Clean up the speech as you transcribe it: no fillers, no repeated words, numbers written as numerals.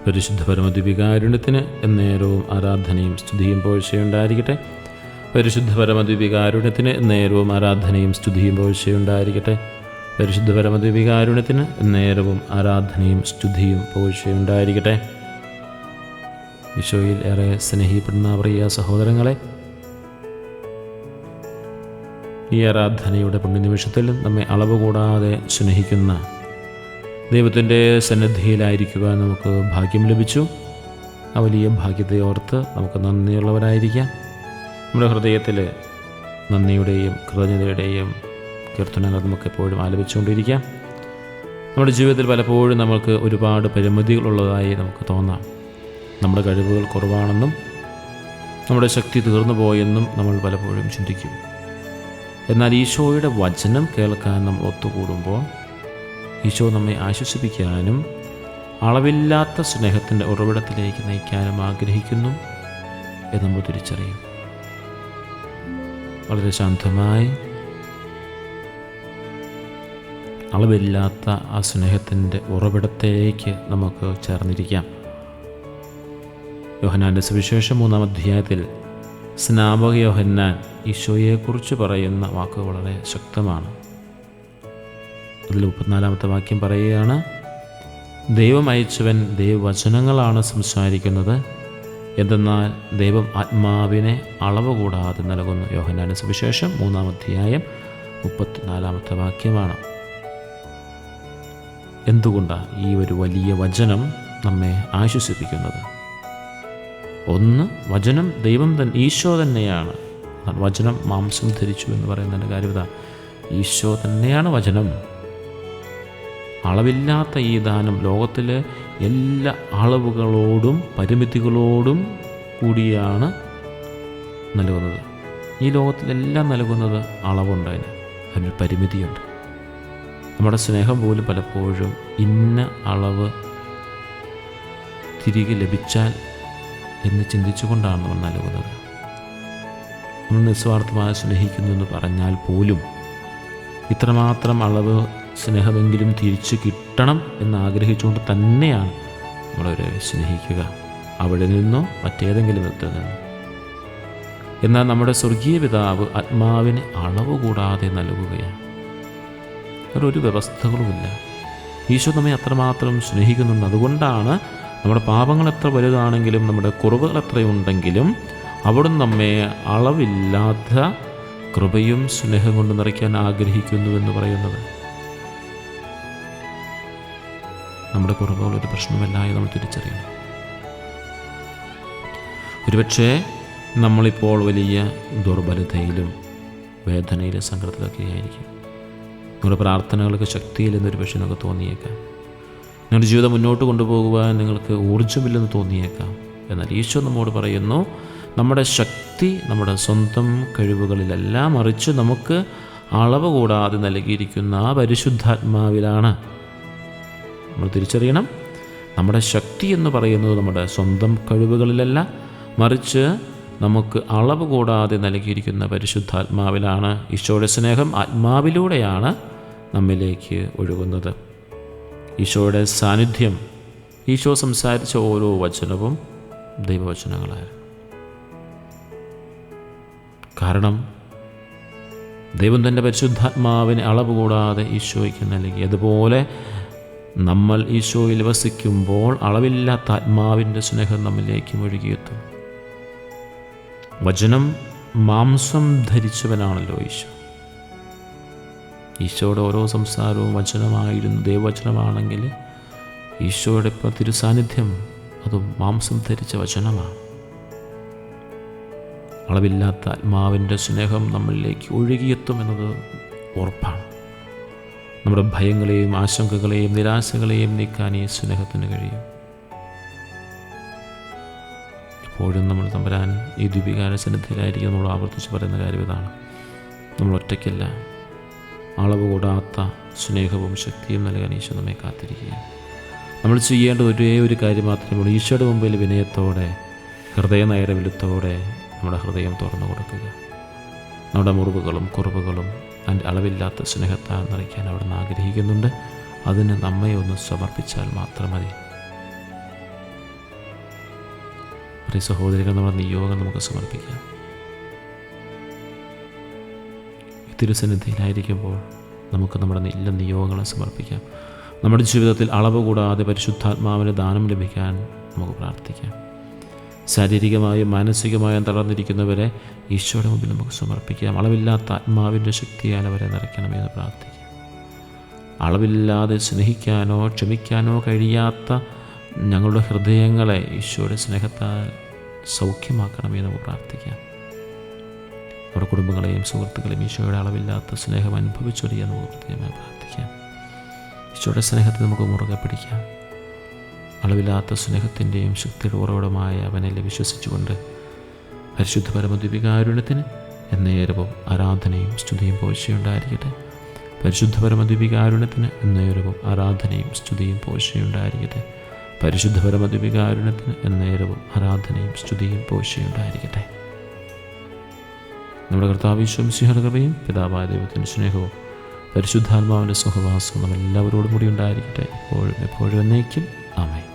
പരിശുദ്ധ പരമദ്വീപികാരുണ്യത്തിന് എന്നേരവും ആരാധനയും സ്തുതിയും പുകഴ്ചയുണ്ടായിരിക്കട്ടെ. പരിശുദ്ധ പരമദ്വീപികാരുണ്യത്തിന് എന്നേരവും ആരാധനയും സ്തുതിയും പുകഴ്ചയുണ്ടായിരിക്കട്ടെ. പരിശുദ്ധ പരമദ്വീപികാരുണ്യത്തിന് എന്നേരവും ആരാധനയും സ്തുതിയും പുകഴ്ചയുണ്ടായിരിക്കട്ടെ. ഈശോയിൽ ഏറെ സ്നേഹിക്കപ്പെടുന്ന പ്രിയ സഹോദരങ്ങളെ, ഈ ആരാധനയുടെ പുണ്യനിമിഷത്തിൽ നമ്മെ അളവ് കൂടാതെ സ്നേഹിക്കുന്ന ദൈവത്തിൻ്റെ സന്നിധിയിലായിരിക്കുവാൻ നമുക്ക് ഭാഗ്യം ലഭിച്ചു. ആ വലിയ ഭാഗ്യത്തെ ഓർത്ത് നമുക്ക് നന്ദിയുള്ളവരായിരിക്കാം. നമ്മുടെ ഹൃദയത്തിൽ നന്ദിയുടെയും കൃതജ്ഞതയുടെയും കീർത്തനങ്ങൾ നമുക്ക് എപ്പോഴും ആലപിച്ചുകൊണ്ടിരിക്കാം. നമ്മുടെ ജീവിതത്തിൽ പലപ്പോഴും നമുക്ക് ഒരുപാട് പരിമിതികളുള്ളതായി നമുക്ക് തോന്നാം. നമ്മുടെ കഴിവുകൾ കുറവാണെന്നും നമ്മുടെ ശക്തി തീർന്നു പോയെന്നും നമ്മൾ പലപ്പോഴും ചിന്തിക്കും. എന്നാൽ ഈശോയുടെ വചനം കേൾക്കാൻ നമ്മൾ ഒത്തുകൂടുമ്പോൾ ഈശോ നമ്മെ ആശ്വസിപ്പിക്കാനും അളവില്ലാത്ത സ്നേഹത്തിൻ്റെ ഉറവിടത്തിലേക്ക് നയിക്കാനും ആഗ്രഹിക്കുന്നു എന്ന് നമ്മൾ തിരിച്ചറിയും. വളരെ ശാന്തമായി അളവില്ലാത്ത ആ സ്നേഹത്തിൻ്റെ ഉറവിടത്തേക്ക് നമുക്ക് ചേർന്നിരിക്കാം. യോഹന്നാൻ്റെ സുവിശേഷം 3-ാം അധ്യായത്തിൽ സ്നാപക യോഹന്നാൻ ഈശോയെക്കുറിച്ച് പറയുന്ന വാക്ക് വളരെ ശക്തമാണ്. അതിൽ 34-ാമത്തെ വാക്യം പറയുകയാണ്, ദൈവം അയച്ചവൻ ദൈവവചനങ്ങളാണ് സംസാരിക്കുന്നത്, എന്തെന്നാൽ ദൈവം ആത്മാവിനെ അളവ് കൂടാതെ നൽകുന്നു. യോഹന്നാൻ്റെ സുവിശേഷം 3-ാം അധ്യായം 34-ാമത്തെ വാക്യമാണ്. എന്തുകൊണ്ടാണ് ഈ ഒരു വലിയ വചനം നമ്മെ ആശ്വസിപ്പിക്കുന്നത്? ഒന്ന്, വചനം ദൈവം ഈശോ തന്നെയാണ്. വചനം മാംസം ധരിച്ചു എന്ന് പറയുന്നതിൻ്റെ കാര്യത ഈശോ തന്നെയാണ് വചനം. അളവില്ലാത്ത ഈ ദാനം ലോകത്തിലെ എല്ലാ അളവുകളോടും പരിമിതികളോടും കൂടിയാണ് നൽകുന്നത്. ഈ ലോകത്തിലെല്ലാം നൽകുന്നത് അളവുണ്ട്, അതിനൊരു പരിമിതിയുണ്ട്. നമ്മുടെ സ്നേഹം പോലും പലപ്പോഴും ഇന്ന അളവ് തിരികെ ലഭിച്ചാൽ എന്ന് ചിന്തിച്ചുകൊണ്ടാണ് നമ്മൾ നൽകുന്നത്. നമ്മൾ നിസ്വാർത്ഥമായി സ്നേഹിക്കുന്നു എന്ന് പറഞ്ഞാൽ പോലും ഇത്രമാത്രം അളവ് സ്നേഹമെങ്കിലും തിരിച്ചു കിട്ടണം എന്ന് ആഗ്രഹിച്ചുകൊണ്ട് തന്നെയാണ് നമ്മളവരെ സ്നേഹിക്കുക, അവിടെ നിന്നോ മറ്റേതെങ്കിലും ഇടത്തിൽ നിന്നോ. എന്നാൽ നമ്മുടെ സ്വർഗീയ പിതാവ് ആത്മാവിനെ അളവ് കൂടാതെ നൽകുകയാണ്. ഒരു വ്യവസ്ഥകളുമില്ല. ഈശോ നമ്മെ അത്രമാത്രം സ്നേഹിക്കുന്നുണ്ട്. അതുകൊണ്ടാണ് നമ്മുടെ പാപങ്ങൾ എത്ര വലുതാണെങ്കിലും നമ്മുടെ കുറവുകൾ എത്രയുണ്ടെങ്കിലും അവിടുന്ന് നമ്മെ അളവില്ലാത്ത കൃപയും സ്നേഹം കൊണ്ട് നിറയ്ക്കാൻ ആഗ്രഹിക്കുന്നുവെന്ന് പറയുന്നത്. നമ്മുടെ കുറവുകൾ ഒരു പ്രശ്നമല്ല എന്ന് നമ്മൾ തിരിച്ചറിയണം. ഒരുപക്ഷെ നമ്മളിപ്പോൾ വലിയ ദുർബലതയിലും വേദനയിലും സങ്കടത്തിലൊക്കെ ആയിരിക്കും. നിങ്ങളുടെ പ്രാർത്ഥനകൾക്ക് ശക്തിയില്ലെന്നൊരു പക്ഷേ നിങ്ങൾക്ക് തോന്നിയേക്കാം. നിങ്ങളുടെ ജീവിതം മുന്നോട്ട് കൊണ്ടുപോകുവാൻ നിങ്ങൾക്ക് ഊർജ്ജമില്ലെന്ന് തോന്നിയേക്കാം. എന്നാൽ ഈശോ നമ്മോട് പറയുന്നു, നമ്മുടെ ശക്തി നമ്മുടെ സ്വന്തം കഴിവുകളിലല്ല, മറിച്ച് നമുക്ക് അളവ് കൂടാതെ നൽകിയിരിക്കുന്ന ആ പരിശുദ്ധാത്മാവിലാണ്. നമ്മൾ തിരിച്ചറിയണം, നമ്മുടെ ശക്തി എന്ന് പറയുന്നത് നമ്മുടെ സ്വന്തം കഴിവുകളിലല്ല, മറിച്ച് നമുക്ക് അളവ് കൂടാതെ നൽകിയിരിക്കുന്ന പരിശുദ്ധാത്മാവിലാണ്. ഈശോയുടെ സ്നേഹം ആത്മാവിലൂടെയാണ് നമ്മിലേക്ക് ഒഴുകുന്നത്. ഈശോയുടെ സാന്നിധ്യം, ഈശോ സംസാരിച്ച ഓരോ വചനവും ദൈവവചനങ്ങളായിരുന്നു. കാരണം ദൈവം തൻ്റെ പരിശുദ്ധാത്മാവിനെ അളവ് കൂടാതെ ഈശോയ്ക്ക് നൽകി. അതുപോലെ നമ്മൾ ഈശോയിൽ വസിക്കുമ്പോൾ അളവില്ലാത്ത ആത്മാവിൻ്റെ സ്നേഹം നമ്മിലേക്ക് ഒഴുകിയെത്തും. വചനം മാംസം ധരിച്ചവനാണല്ലോ ഈശോ. ഈശോയുടെ ഓരോ സംസാരവും വചനമായിരുന്നു. ദൈവവചനമാണെങ്കിൽ ഈശോയുടെ ഇപ്പോൾ തിരുസാന്നിധ്യം അതും മാംസം ധരിച്ച വചനമാണ്. അളവില്ലാത്ത ആത്മാവിൻ്റെ സ്നേഹം നമ്മളിലേക്ക് ഒഴുകിയെത്തുമെന്നത് ഉറപ്പാണ്. നമ്മുടെ ഭയങ്ങളെയും ആശങ്കകളെയും നിരാശകളെയും നീക്കാൻ ഈ സ്നേഹത്തിന് കഴിയും. എപ്പോഴും നമ്മൾ തമ്പുരാൻ ഈ ദ്വീപികാര സന്നിധിയിലായിരിക്കും നമ്മൾ ആവർത്തിച്ച് പറയുന്ന കാര്യം ഇതാണ്. നമ്മൾ ഒറ്റയ്ക്കല്ല. അളവ് കൂടാത്ത സ്നേഹവും ശക്തിയും നൽകാൻ ഈശോ നമ്മെ കാത്തിരിക്കുകയാണ്. നമ്മൾ ചെയ്യേണ്ട ഒരേ ഒരു കാര്യം മാത്രമേ ഉള്ളൂ. ഈശോയുടെ മുമ്പിൽ വിനയത്തോടെ ഹൃദയ നൈരവിലത്തോടെ നമ്മുടെ ഹൃദയം തുറന്നു കൊടുക്കുക. നമ്മുടെ മുറിവുകളും കുറവുകളും അതിൻ്റെ അളവില്ലാത്ത സ്നേഹത്താൽ നിറയ്ക്കാൻ അവിടുന്ന് ആഗ്രഹിക്കുന്നുണ്ട്. അതിന് നമ്മെ ഒന്ന് സമർപ്പിച്ചാൽ മാത്രം മതി. പ്രിയ സഹോദരികൾ, നമ്മുടെ നിയോഗം നമുക്ക് സമർപ്പിക്കാം. തിരുസന്നിധിയിലായിരിക്കുമ്പോൾ നമുക്ക് നമ്മുടെ എല്ലാ നിയോഗങ്ങളെ സമർപ്പിക്കാം. നമ്മുടെ ജീവിതത്തിൽ അളവ് കൂടാതെ പരിശുദ്ധാത്മാവിന് ദാനം ലഭിക്കാൻ നമുക്ക് പ്രാർത്ഥിക്കാം. ശാരീരികമായും മാനസികമായും തളർന്നിരിക്കുന്നവരെ ഈശോയുടെ മുമ്പിൽ നമുക്ക് സമർപ്പിക്കാം. അളവില്ലാത്ത ആത്മാവിൻ്റെ ശക്തിയാൽ അവരെ നിറയ്ക്കണമെന്ന് പ്രാർത്ഥിക്കാം. അളവില്ലാതെ സ്നേഹിക്കാനോ ക്ഷമിക്കാനോ കഴിയാത്ത ഞങ്ങളുടെ ഹൃദയങ്ങളെ ഈശോയുടെ സ്നേഹത്താൽ സൗഖ്യമാക്കണമെന്ന് നമുക്ക് പ്രാർത്ഥിക്കാം. നമ്മുടെ കുടുംബങ്ങളെയും സുഹൃത്തുക്കളെയും ഈശോയുടെ അളവില്ലാത്ത സ്നേഹം അനുഭവിച്ചൊരിയാൻ നമുക്ക് പ്രത്യേകമായി പ്രാർത്ഥിക്കാം. ഈശോയുടെ സ്നേഹത്തെ നമുക്ക് മുറുകെ പിടിക്കാം. അളവില്ലാത്ത സ്നേഹത്തിൻ്റെയും ശക്തിയുടെ ഉറവിടമായ അവനിൽ വിശ്വസിച്ചുകൊണ്ട് പരിശുദ്ധ പരമദ്വീപികാരുണ്യത്തിന് എന്നേരവും ആരാധനയും സ്തുതിയും പോഴ്ചയുണ്ടായിരിക്കട്ടെ. പരിശുദ്ധ പരമദ്വീപികാരുണ്യത്തിന് എന്നേരവും ആരാധനയും സ്തുതിയും പോഴ്ചയുണ്ടായിരിക്കട്ടെ. പരിശുദ്ധ പരമദ്വീപികാരുണ്യത്തിന് എന്നേരവും ആരാധനയും സ്തുതിയും പോഴ്ചയുണ്ടായിരിക്കട്ടെ. നമ്മുടെ കർത്താവ് ഈശോ മിശിഹായുടെ കൃപയും പിതാവായ ദൈവത്തിൻ്റെ സ്നേഹവും പരിശുദ്ധാത്മാവിൻ്റെ സഹവാസവും നമ്മളെല്ലാവരോടും കൂടി ഉണ്ടായിരിക്കട്ടെ, എപ്പോഴും എന്നേക്കും. ആമേൻ.